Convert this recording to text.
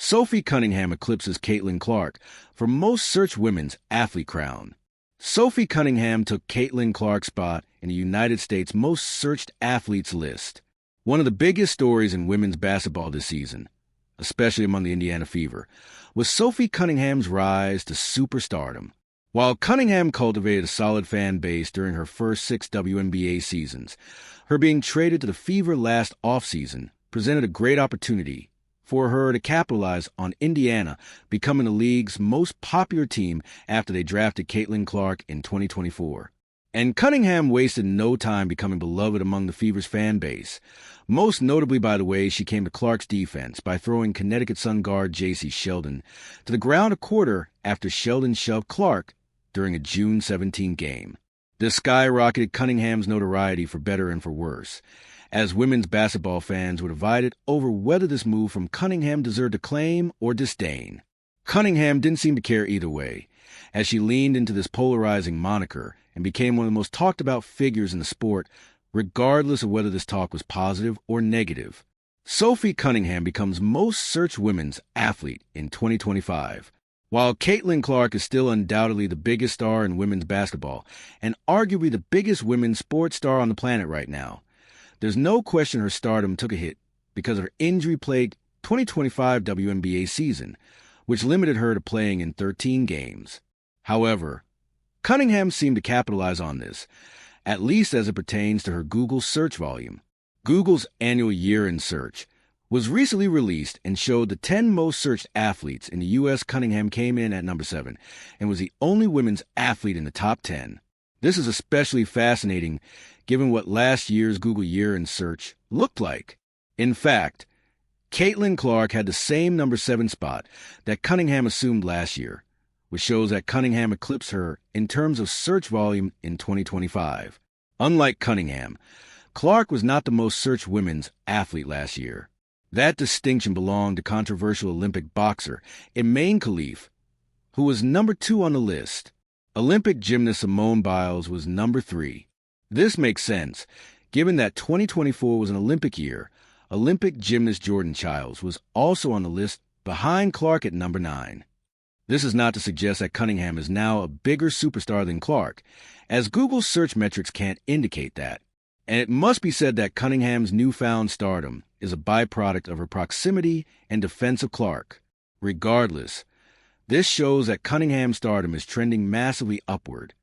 Sophie Cunningham eclipses Caitlin Clark for most searched women's athlete crown. Sophie Cunningham took Caitlin Clark's spot in the United States' most searched athletes list. One of the biggest stories in women's basketball this season, especially among the Indiana Fever, was Sophie Cunningham's rise to superstardom. While Cunningham cultivated a solid fan base during her first 6 WNBA seasons, her being traded to the Fever last offseason presented a great opportunity for her to capitalize on Indiana becoming the league's most popular team after they drafted Caitlin Clark in 2024. And Cunningham wasted no time becoming beloved among the Fever's fan base, most notably by the way she came to Clark's defense by throwing Connecticut Sun guard J.C. Sheldon to the ground a quarter after Sheldon shoved Clark during a June 17 game. This skyrocketed Cunningham's notoriety for better and for worse, as women's basketball fans were divided over whether this move from Cunningham deserved acclaim or disdain. Cunningham didn't seem to care either way, as she leaned into this polarizing moniker and became one of the most talked about figures in the sport, regardless of whether this talk was positive or negative. Sophie Cunningham becomes most searched women's athlete in 2025. While Caitlin Clark is still undoubtedly the biggest star in women's basketball and arguably the biggest women's sports star on the planet right now, there's no question her stardom took a hit because of her injury-plagued 2025 WNBA season, which limited her to playing in 13 games. However, Cunningham seemed to capitalize on this, at least as it pertains to her Google search volume. Google's annual year-end search was recently released and showed the 10 most searched athletes in the U.S. Cunningham came in at number 7 and was the only women's athlete in the top 10. This is especially fascinating given what last year's Google year-end search looked like. In fact, Caitlin Clark had the same number 7 spot that Cunningham assumed last year, which shows that Cunningham eclipsed her in terms of search volume in 2025. Unlike Cunningham, Clark was not the most searched women's athlete last year. That distinction belonged to controversial Olympic boxer Imane Khalif, who was number 2 on the list. Olympic gymnast Simone Biles was number 3. This makes sense, given that 2024 was an Olympic year. Olympic gymnast Jordan Childs was also on the list behind Clark at number 9. This is not to suggest that Cunningham is now a bigger superstar than Clark, as Google's search metrics can't indicate that. And it must be said that Cunningham's newfound stardom is a byproduct of her proximity and defense of Clark. Regardless, this shows that Cunningham's stardom is trending massively upward,